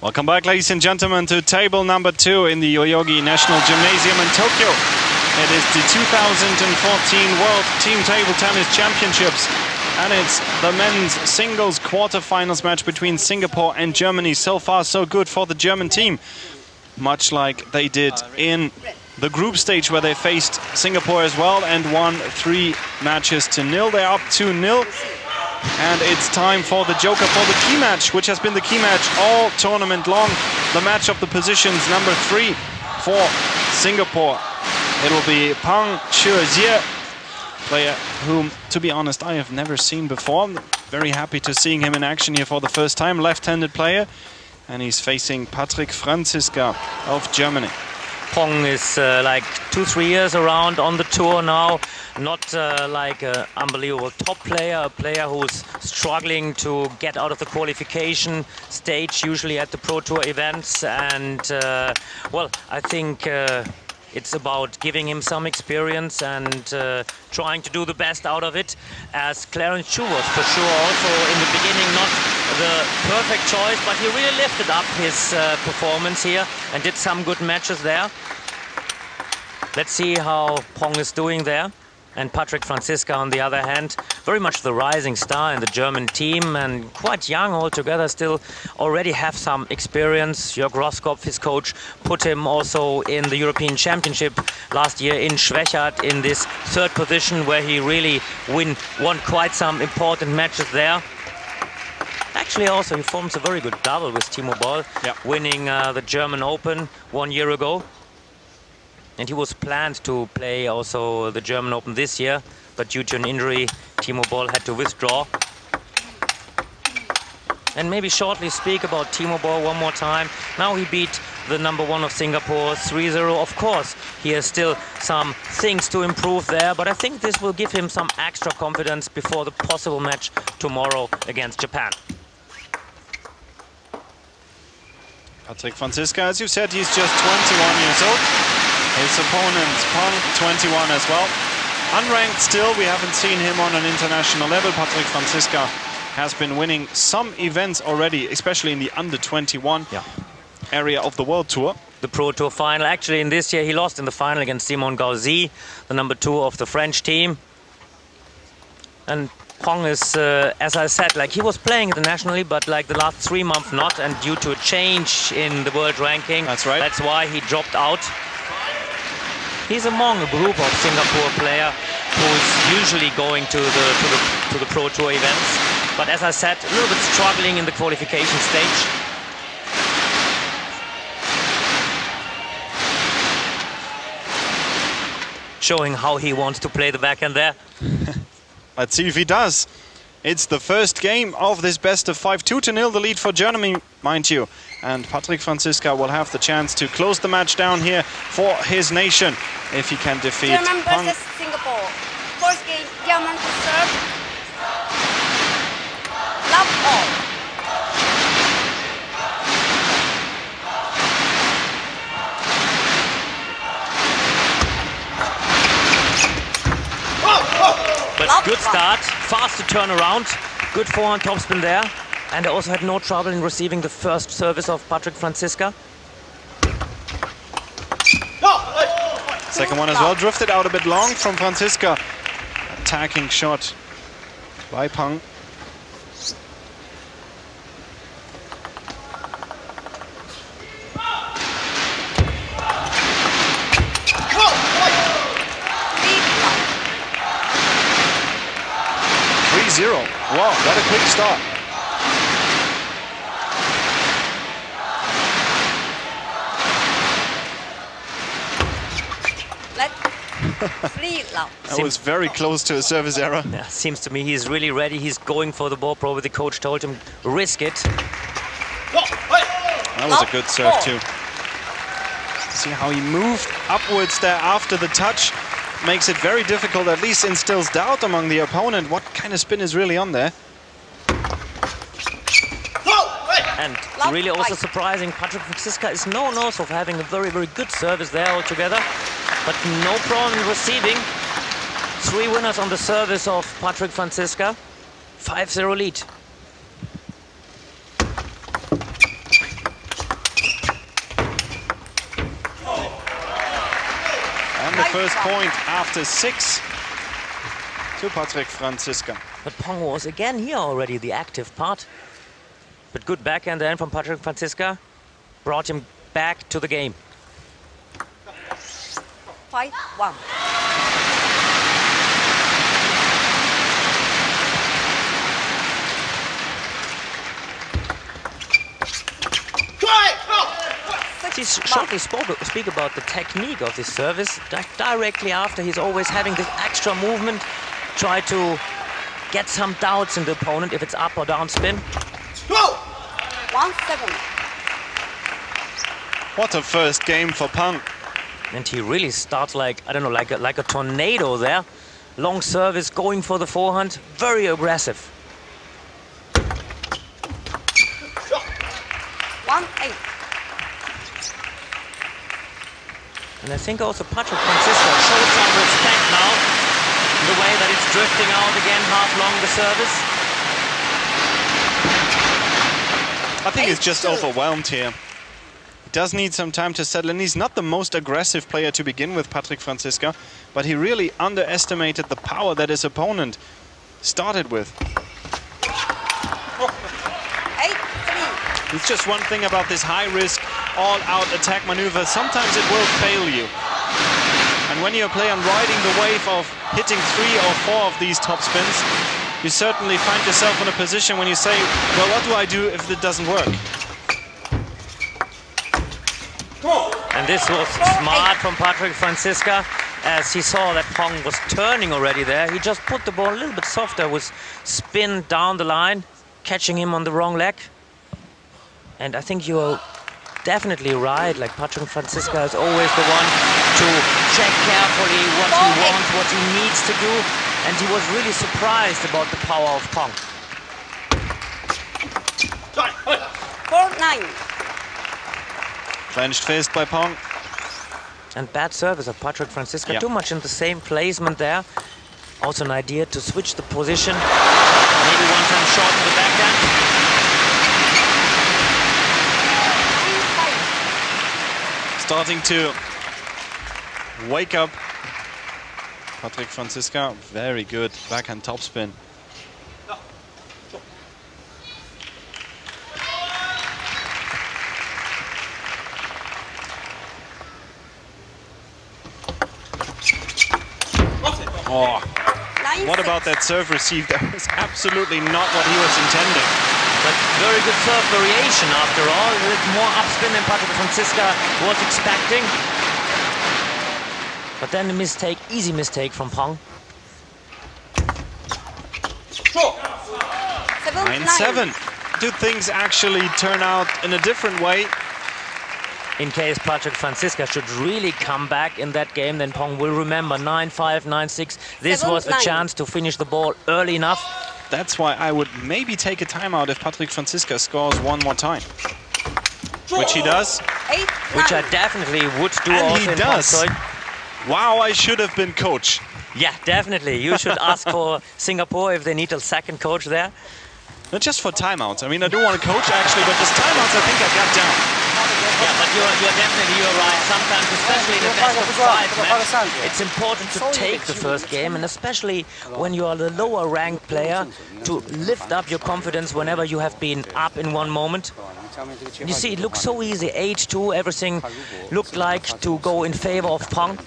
Welcome back, ladies and gentlemen, to table number 2 in the Yoyogi National Gymnasium in Tokyo. It is the 2014 World Team Table Tennis Championships, and it's the men's singles quarterfinals match between Singapore and Germany. So far, so good for the German team, much like they did in the group stage where they faced Singapore as well and won 3 matches to 0. They're up 2-0. And it's time for the joker for the key match, which has been the key match all tournament long. The match of the positions, number 3 for Singapore. It will be Pang Chuejie, player whom, to be honest, I have never seen before. I'm very happy to seeing him in action here for the first time. Left-handed player. And he's facing Patrick Franziska of Germany. Pong is like 2-3 years around on the tour now. Not like an unbelievable top player, a player who's struggling to get out of the qualification stage, usually at the Pro Tour events. And, well, I think it's about giving him some experience and trying to do the best out of it, as Clarence Chu was for sure also in the beginning not the perfect choice, but he really lifted up his performance here and did some good matches there. Let's see how Pong is doing there. And Patrick Franziska, on the other hand, very much the rising star in the German team and quite young altogether, still already have some experience. Jörg Roskopf, his coach, put him also in the European Championship last year in Schwechat in this 3rd position, where he really won quite some important matches there. Actually, also, he forms a very good double with Timo Boll, winning the German Open 1 year ago. And he was planned to play also the German Open this year, but due to an injury, Timo Boll had to withdraw. And maybe shortly speak about Timo Boll one more time. Now he beat the number 1 of Singapore 3-0. Of course, he has still some things to improve there, but I think this will give him some extra confidence before the possible match tomorrow against Japan. Patrick Franziska, as you said, he's just 21 years old. His opponent, Pang, 21 as well. Unranked still, we haven't seen him on an international level. Patrick Franziska has been winning some events already, especially in the under-21 area of the World Tour. The Pro Tour final, actually in this year he lost in the final against Simon Gauzy, the number 2 of the French team. And Pong is, as I said, like he was playing internationally, but like the last 3 months not, and due to a change in the world ranking, that's right. That's why he dropped out. He's among a group of Singapore players who's usually going to the Pro Tour events. But as I said, a little bit struggling in the qualification stage. Showing how he wants to play the backhand there. Let's see if he does. It's the first game of this best of 5. 2-0 the lead for Germany, mind you. And Patrick Franziska will have the chance to close the match down here for his nation if he can defeat German Pang. versus Singapore. First game, German to serve. Love all. But good start, fast to turn around, good forehand topspin there. And I also had no trouble in receiving the first service of Patrick Franziska. Second one as well, drifted out a bit long from Franziska. Attacking shot by Pang. Wow, what a quick start. That was very close to a service error. Yeah, seems to me he's really ready. He's going for the ball. Probably the coach told him, risk it. That was a good serve too. See how he moved upwards there after the touch. Makes it very difficult, at least instills doubt among the opponent. What kind of spin is really on there? And really also surprising, Patrick Franziska is known also for having a very, very good service there altogether. But no problem in receiving. 3 winners on the service of Patrick Franziska. 5-0 lead. first point after 6 to Patrik Franziska. But Pong was again here already the active part. But good backhand then from Patrik Franziska brought him back to the game. 5-1. He shortly speak about the technique of this service. Directly after, he's always having this extra movement, try to get some doubts in the opponent if it's up or down spin. 1-7. What a first game for Pang. And he really starts like, I don't know, like a tornado there. Long service, going for the forehand, very aggressive. 1-8. And I think also Patrik Franziska showed some respect now in the way that it's drifting out again, half long the service. I think he's just overwhelmed here. He does need some time to settle in. He's not the most aggressive player to begin with, Patrik Franziska, but he really underestimated the power that his opponent started with. 8-3. It's just one thing about this high-risk, all-out attack maneuver. Sometimes it will fail you. And when you play on riding the wave of hitting 3 or 4 of these top spins, you certainly find yourself in a position when you say, well, what do I do if it doesn't work? And this was smart from Patrik Franziska, as he saw that Pong was turning already there. He just put the ball a little bit softer with spin down the line, catching him on the wrong leg. And I think you're definitely right, like Patrik Franziska is always the one to check carefully what he wants, what he needs to do. And he was really surprised about the power of Pong. 4-9. Clenched fist by Pong. And bad service of Patrik Franziska, Yeah. too much in the same placement there. Also an idea to switch the position. Maybe one time short in the backhand. Starting to wake up. Patrik Franziska, very good backhand topspin. Oh, what about that serve receive? That was absolutely not what he was intending. But very good serve variation after all. With more upspin than Patrik Franziska was expecting. But then a mistake, easy mistake from Pong. 9-7. Do things actually turn out in a different way? In case Patrik Franziska should really come back in that game, then Pong will remember 9-5, 9-6. This was a chance to finish the ball early enough. That's why I would maybe take a timeout if Patrik Franziska scores one more time. Which he does. 8-9. Which I definitely would do And also he in does. Pong's. Wow, I should have been coach. Yeah, definitely. You should ask for Singapore if they need a second coach there. Not just for timeouts. I mean, I do want to coach actually, but this timeouts I think I got down. Yeah, but you're right. Sometimes, especially in the best of 5 match, it's important to take the first game, and especially when you are the lower ranked player, to lift up your confidence whenever you have been up in one moment. You see, it looks so easy. 8-2, everything looked like to go in favor of Pong.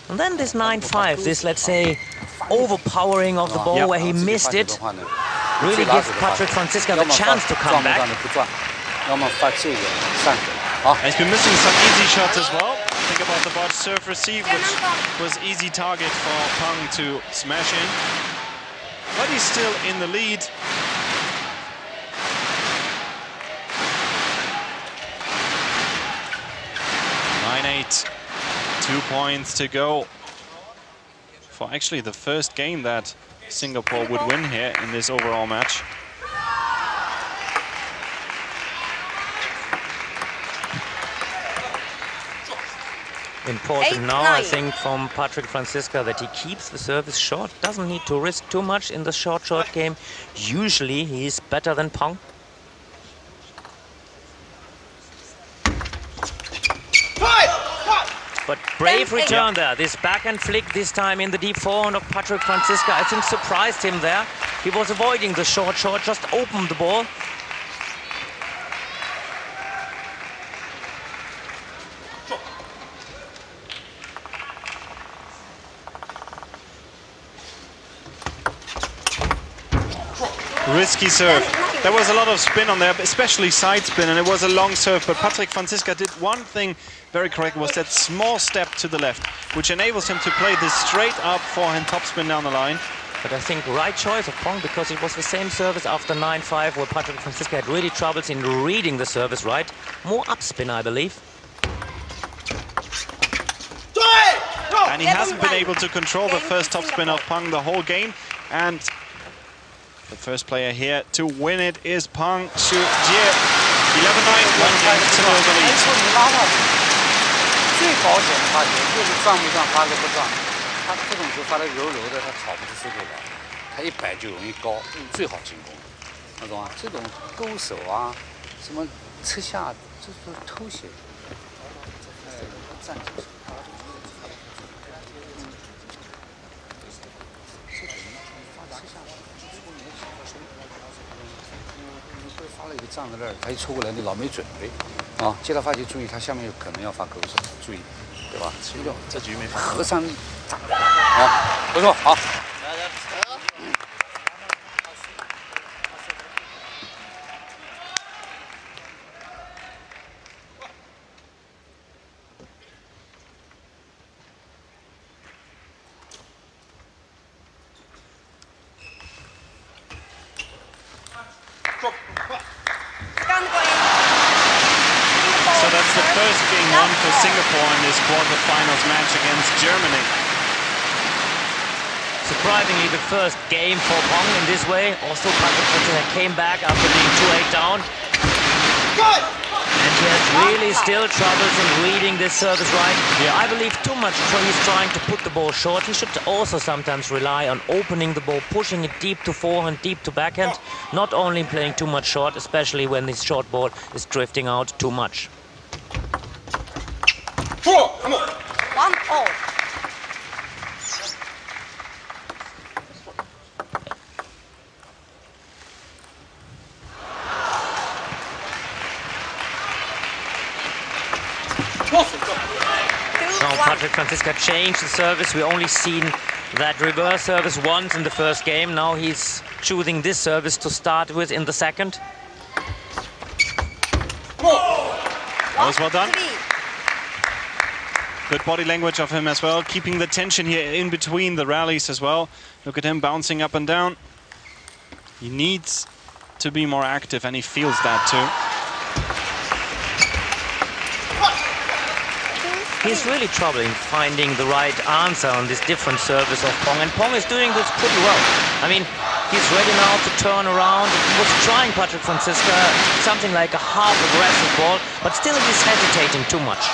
And then this 9-5, this, let's say, overpowering of the ball where he missed it, really gives Patrik Franziska the chance to come back. He's been missing some easy shots as well. Think about the botch serve receive, which was easy target for Pang to smash in. But he's still in the lead. (9-8). 2 points to go for actually the first game that Singapore would win here in this overall match. Important now, I think, from Patrik Franziska that he keeps the service short. Doesn't need to risk too much in the short game. Usually he's better than Pong. But Brave return there. This backhand flick this time in the deep forehand of Patrick Franziska, I think surprised him there. He was avoiding the short, just opened the ball. Risky serve. There was a lot of spin on there, especially side spin, and it was a long serve. But Patrick Franziska did one thing very correct, was that small step to the left, which enables him to play this straight up forehand topspin down the line. But I think right choice of Pong, because it was the same service after 9-5, where Patrick Franziska had really troubles in reading the service right. More upspin, I believe. And he hasn't been able to control the first topspin of Pong the whole game. And the first player here to win it is Peng Shu-jie. 11-9, 1 game to the lead. 最保险的发球就是转不转发个不转，他这种球发的柔柔的，他炒不出速度来，他一摆就容易高，最好进攻，那懂吗？这种勾手啊，什么侧下，这都是偷袭。站起来。发了一个站在那儿，他一抽过来，你老没准备。 啊，接到发球注意，他下面有可能要发勾手，注意，对吧？这局没发。合上打，好，不错，好。So that's the first game won for Singapore in this quarterfinals match against Germany. Surprisingly, the first game for Pong in this way. Also, Patrick Franziska came back after being 2-8 down. And he has really still troubles in reading this service right. Yeah. I believe too much he's trying to put the ball short. He should also sometimes rely on opening the ball, pushing it deep to forehand, deep to backhand. Not only playing too much short, especially when this short ball is drifting out too much. 1-all. Now Patrick Franziska changed the service. We only seen that reverse service once in the first game. Now he's choosing this service to start with in the second. That was well done. Good body language of him as well, keeping the tension here in between the rallies as well. Look at him bouncing up and down. He needs to be more active, and he feels that too. He's really troubling finding the right answer on this different service of Pong, and Pong is doing this pretty well. I mean, he's ready now to turn around. He was trying Patrick Franziska something like a half aggressive ball, but still he's hesitating too much.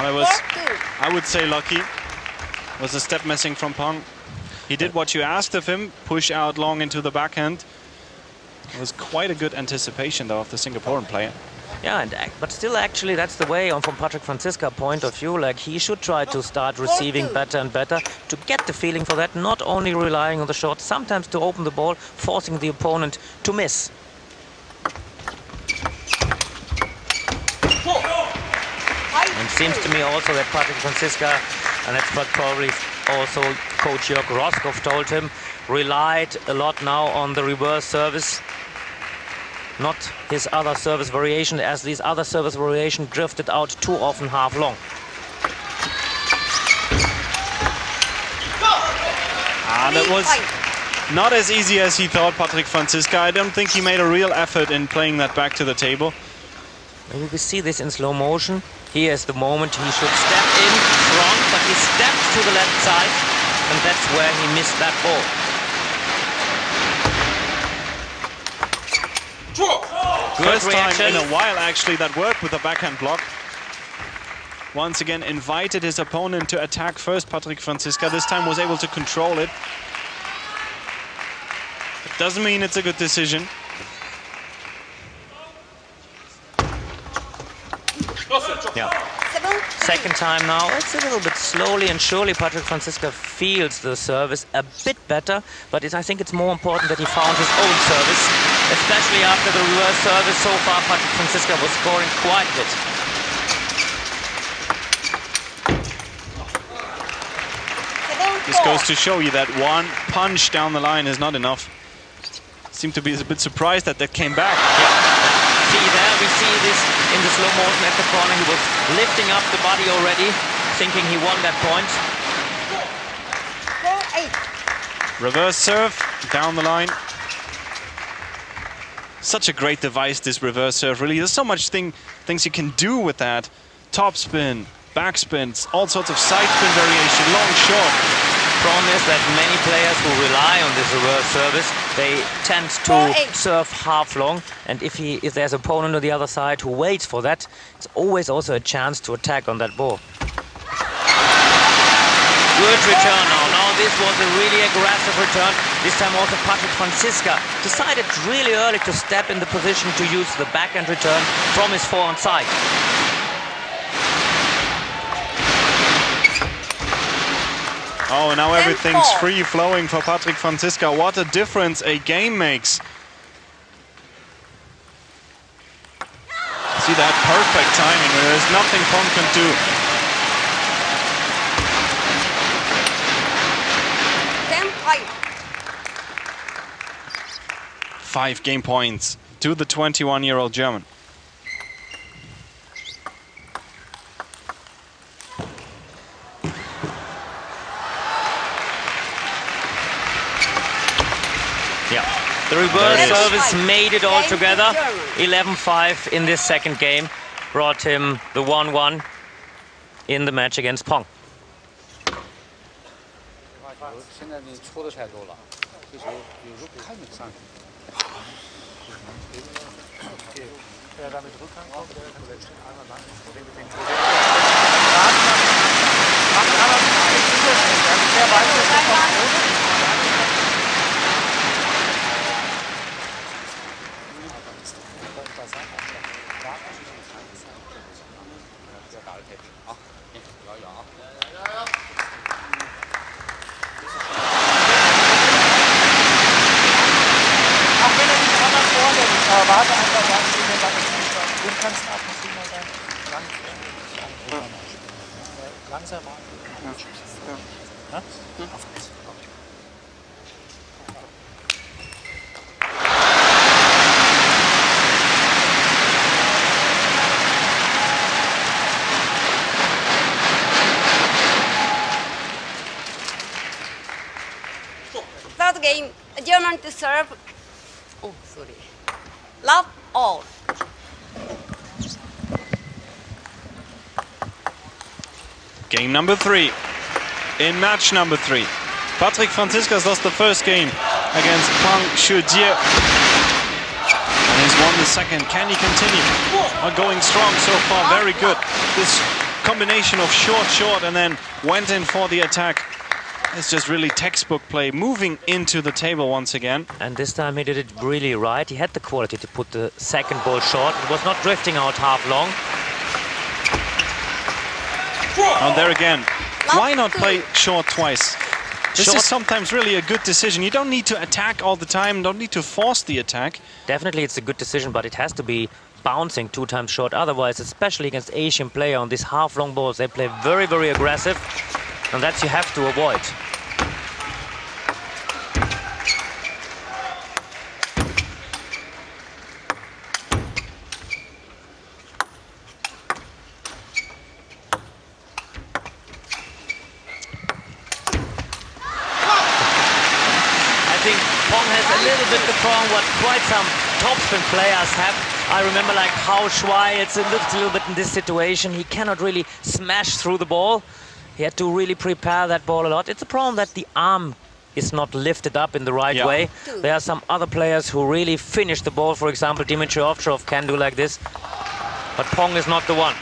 Well, it was, I would say, lucky. Was a step missing from Pong. He did what you asked of him, push out long into the backhand. It was quite a good anticipation, though, of the Singaporean player. Yeah, but still, actually, that's the way, from Patrick Franziska point of view, like he should try to start receiving better and better to get the feeling for that, not only relying on the shot, sometimes to open the ball, forcing the opponent to miss. And it seems to me also that Patrick Franziska, and that's what probably also Coach Jörg Roskopf told him, relied a lot now on the reverse service, not his other service variation, as these other service variations drifted out too often half long. And it was not as easy as he thought, Patrick Franziska. I don't think he made a real effort in playing that back to the table. Maybe we see this in slow motion. Here is the moment he should step in front, but he stepped to the left side, and that's where he missed that ball. First time in a while, actually, that worked with the backhand block. Once again, invited his opponent to attack first, Patrick Franziska. This time was able to control it. Doesn't mean it's a good decision. Yeah. Second time now. It's a little bit slowly and surely. Patrick Franziska feels the service a bit better, but I think it's more important that he found his own service, especially after the reverse service. So far, Patrick Franziska was scoring quite a bit. This goes to show you that one punch down the line is not enough. Seemed to be a bit surprised that came back. Yeah. See there, we see this in the slow motion at the corner. He was lifting up the body already, thinking he won that point. 4-8. Reverse serve down the line. Such a great device, this reverse serve, really. There's so much things you can do with that. Top spin, back spins, all sorts of side spin variation, long, short. Problem is that many players who rely on this reverse service, they tend to serve half long, and if there's an opponent on the other side who waits for that, it's always also a chance to attack on that ball. Good return now. Now this was a really aggressive return. This time also Patrick Franziska decided really early to step in the position to use the backhand return from his forehand side. Oh, now everything's free-flowing for Patrick Franziska. What a difference a game makes. See that perfect timing. There's nothing Pong can do. 5 game points to the 21-year-old German. The reverse service made it all together. 11-5 in this second game. Brought him the 1-1 in the match against Pong. Third game, German to serve. Oh, sorry. Love all. Game number 3. In match number 3. Patrick Franziska's lost the first game against Pang Shujiu. And he's won the second. Can he continue? Going strong so far, very good. This combination of short, and then went in for the attack. It's just really textbook play, moving into the table once again. And this time he did it really right. He had the quality to put the second ball short. It was not drifting out half long. And there again, why not play short twice? This is sometimes really a good decision. You don't need to attack all the time, don't need to force the attack. Definitely it's a good decision, but it has to be bouncing 2 times short. Otherwise, especially against Asian player on these half-long balls, they play very, very aggressive. And that you have to avoid. I think Pong has a little bit the problem what quite some topspin players have. I remember like Hao Shuai, it's a little bit in this situation. He cannot really smash through the ball. He had to really prepare that ball a lot. It's a problem that the arm is not lifted up in the right way. There are some other players who really finish the ball. For example, Dmitry Ovcharov can do like this. But Pong is not the one.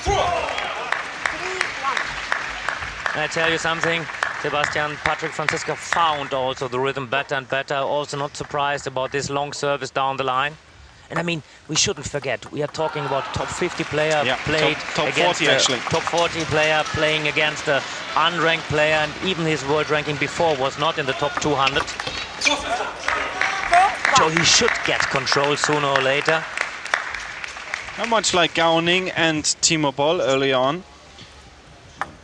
3-1. And I tell you something, Sebastian, Patrick Franziska found also the rhythm better and better. Also not surprised about this long service down the line. And I mean, we shouldn't forget, we are talking about top 50 player played top against 40 actually. Top 40 player playing against an unranked player, and even his world ranking before was not in the top 200. So he should get control sooner or later. Not much like Gao Ning and Timo Boll early on.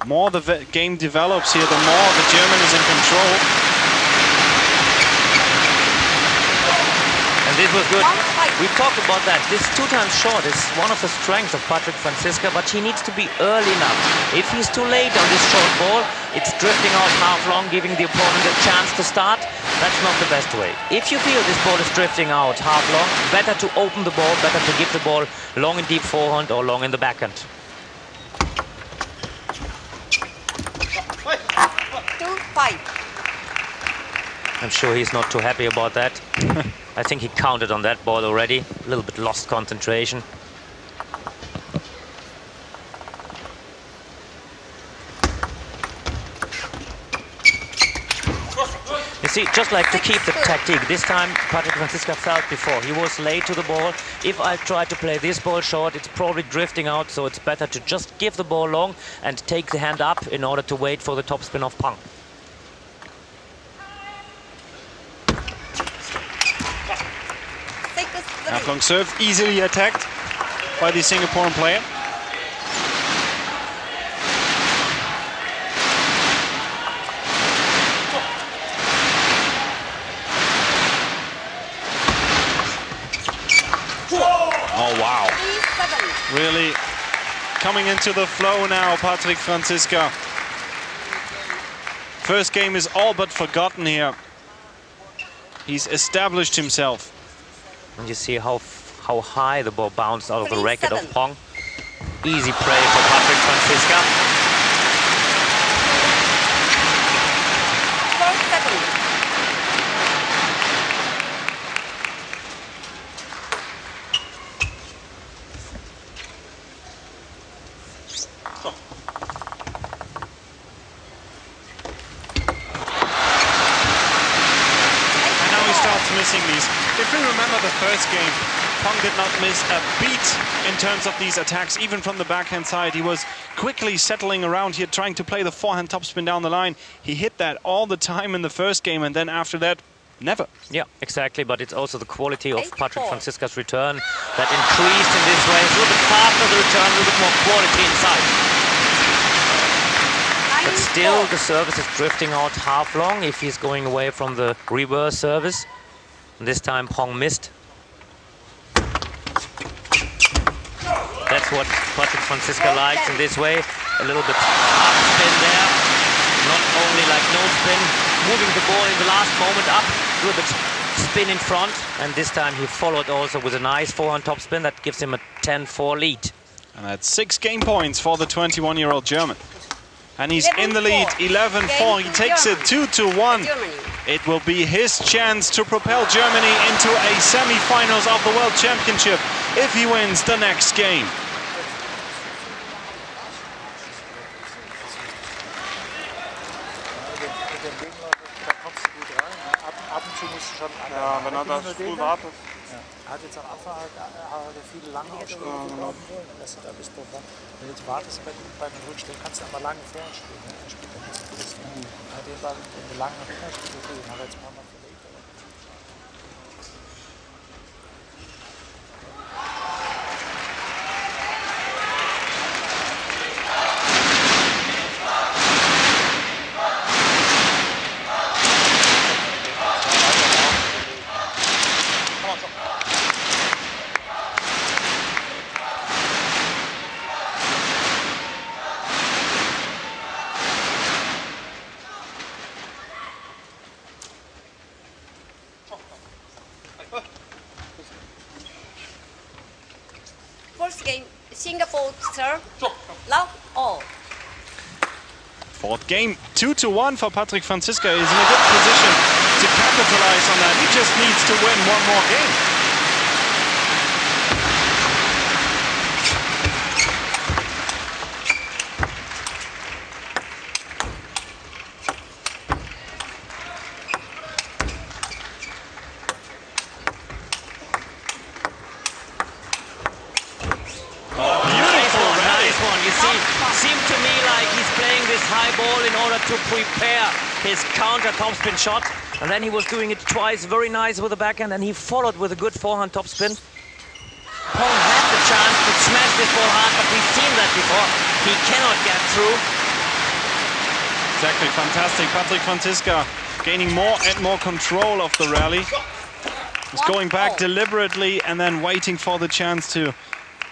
More the game develops here, the more the German is in control. And this was good. We talked about that. This 2 times short is one of the strengths of Patrick Franziska, but he needs to be early enough. If he's too late on this short ball, it's drifting out half long, giving the opponent a chance to start. That's not the best way. If you feel this ball is drifting out half long, better to open the ball, better to give the ball long in deep forehand or long in the backhand. 2-5. I'm sure he's not too happy about that. I think he counted on that ball already. A little bit lost concentration. You see, just like to keep the tactic. This time Patrick Franziska felt before. He was late to the ball. If I try to play this ball short, it's probably drifting out, so it's better to just give the ball long and take the hand up in order to wait for the topspin of Pang. Half-long serve, easily attacked by the Singaporean player. Oh, wow. Really coming into the flow now, Patrick Franziska. First game is all but forgotten here. He's established himself. And you see how high the ball bounced out of the racket of Pong. Easy play for Patrick Franziska. 4-7. Missing these. If we remember the first game, Pong did not miss a beat in terms of these attacks, even from the backhand side. He was quickly settling around here, trying to play the forehand topspin down the line. He hit that all the time in the first game, and then after that, never. Yeah, exactly, but it's also the quality of Patrick Franziska's return that increased in this way. It's a little bit faster, the return, a little bit more quality inside. But still, the service is drifting out half long if he's going away from the reverse service. And this time Pong missed. That's what Patrick Franziska likes in this way. A little bit half spin there. Not only like no spin, moving the ball in the last moment up, a little bit spin in front. And this time he followed also with a nice forehand topspin that gives him a 10-4 lead. And that's 6 game points for the 21-year-old German. And he's in the lead, 11-4. He takes it 2-1. It will be his chance to propel Germany into a semi-finals of the World Championship if he wins the next game. Ja, wenn er das früh wartet. Er hat jetzt am Anfang viele lange Aufschläge, dass er da bis drauf war. Wenn du jetzt wartest bei den Rückschlägen, kannst du einmal lange vorher spielen. Er spielt dann nicht so. Er hat den Ball in den langen Rückschlägen gesehen, hat er jetzt ein paar Mal verlegt. First game, Singapore serve, love all. Fourth game, 2-1 for Patrick Franziska. He's in a good position to capitalize on that. He just needs to win one more game. actually seemed to me like he's playing this high ball in order to prepare his counter topspin shot. And then he was doing it twice, very nice with the backhand, and he followed with a good forehand topspin. Pong had the chance to smash this ball hard, but we've seen that before. He cannot get through. Exactly, fantastic. Patrik Franziska gaining more and more control of the rally. He's going back deliberately and then waiting for the chance to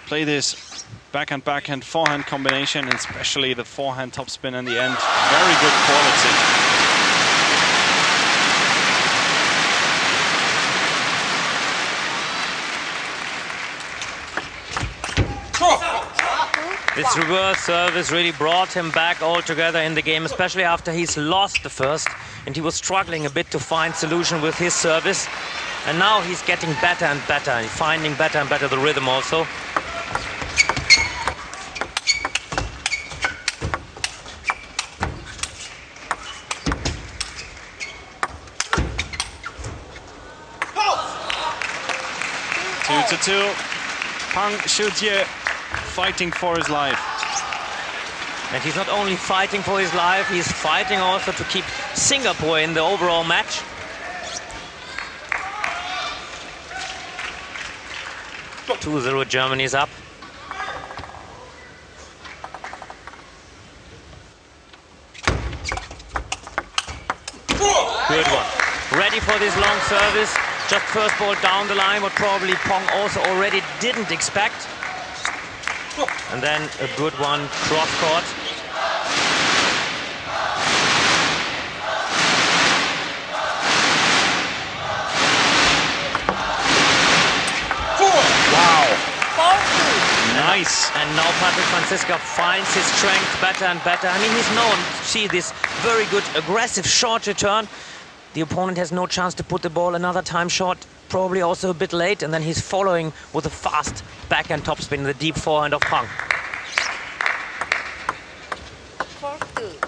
play this backhand forehand combination, and especially the forehand topspin in the end. Very good quality. This reverse service really brought him back altogether in the game, especially after he's lost the first and he was struggling a bit to find solution with his service. And now he's getting better and better, and finding better and better the rhythm also. Two to two. Pang Xiujie fighting for his life. And he's not only fighting for his life, he's fighting also to keep Singapore in the overall match. Two-0, Germany's up. Good one. Ready for this long service. Just first ball down the line, what probably Pong also already didn't expect. And then a good one, cross court. Nice. And now Patrik Franziska finds his strength better and better. I mean, he's known to see this very good aggressive short return. The opponent has no chance to put the ball another time short, probably also a bit late, and then he's following with a fast backhand topspin in the deep forehand of Pang. 4-2.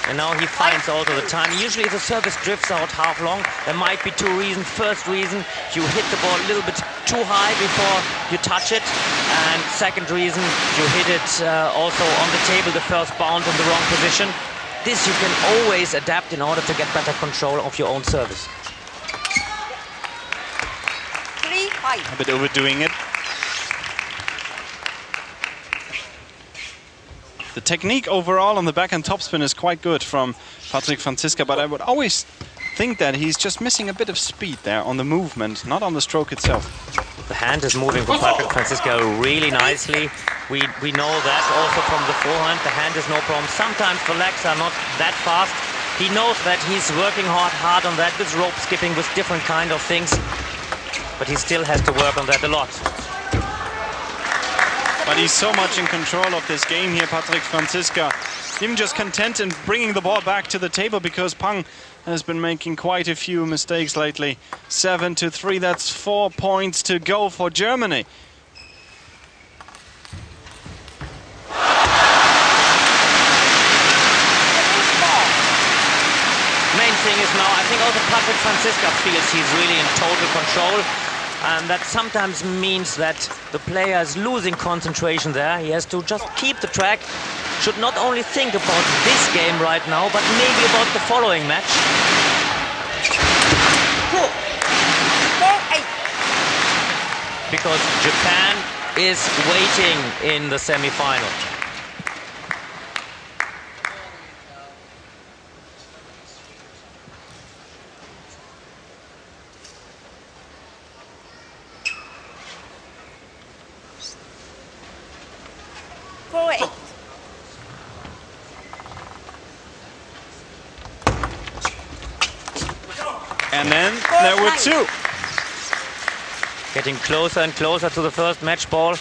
And now he finds also the time. Usually if the service drifts out half long, there might be two reasons. First reason, you hit the ball a little bit too high before you touch it. And second reason, you hit it also on the table, the first bound in the wrong position. This you can always adapt in order to get better control of your own service. 3-5. A bit overdoing it. The technique overall on the backhand topspin is quite good from Patrik Franziska, but I would always think that he's just missing a bit of speed there on the movement, not on the stroke itself. The hand is moving for Patrik Franziska really nicely. We know that also from the forehand. The hand is no problem. Sometimes the legs are not that fast. He knows that he's working hard on that with rope skipping, with different kind of things. But he still has to work on that a lot. But he's so much in control of this game here, Patrik Franziska. Even just content in bringing the ball back to the table, because Pang has been making quite a few mistakes lately. 7-3, that's 4 points to go for Germany. Main thing is now, I think also Patrik Franziska feels he's really in total control. And that sometimes means that the player is losing concentration there. He has to just keep the track. Should not only think about this game right now, but maybe about the following match. 4-8. Because Japan is waiting in the semi-final. And then there were two. Getting closer and closer to the first match ball.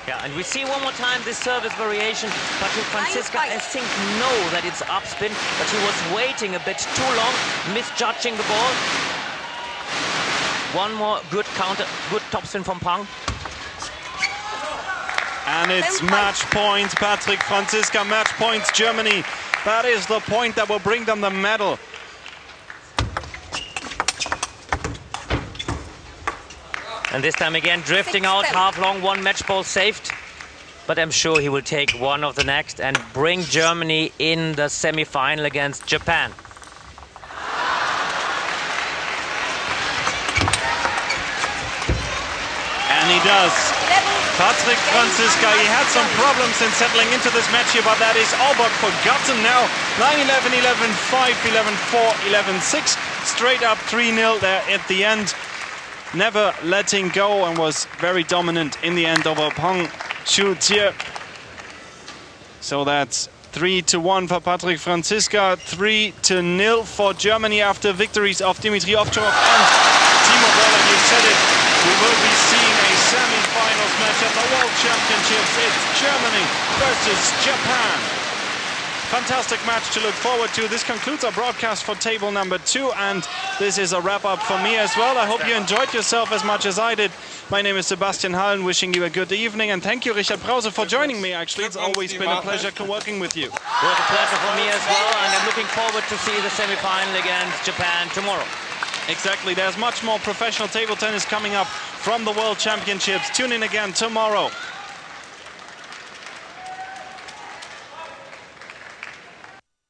Yeah, and we see one more time this service variation. Patrik Franziska, I think, know that it's upspin, but he was waiting a bit too long, misjudging the ball. One more good counter, good topspin from Pang. And it's match point, Patrick Franziska, match points, Germany. That is the point that will bring them the medal. And this time again, drifting out, half long, one match ball saved. But I'm sure he will take one of the next and bring Germany in the semi-final against Japan. And he does. Patrick Franziska, he had some problems in settling into this match here, but that is all but forgotten now. 9-11, 11-5, 11-4, 11-6. Straight up 3-0 there at the end. Never letting go and was very dominant in the end over Peng Shu-Jie. So that's 3-1 for Patrick Franziska, 3-0 for Germany after victories of Dmitry Ovcharov and Timo Boll. And you said it, we will be seeing a semi-finals match at the World Championships. It's Germany versus Japan. Fantastic match to look forward to. This concludes our broadcast for table number 2, and this is a wrap-up for me as well. I hope you enjoyed yourself as much as I did. My name is Sebastian Hallen, wishing you a good evening, and thank you, Richard Brause, for joining me. Actually, it's always been a pleasure working with you. It was a pleasure for me as well, and I'm looking forward to see the semi-final against Japan tomorrow. Exactly. There's much more professional table tennis coming up from the World Championships. Tune in again tomorrow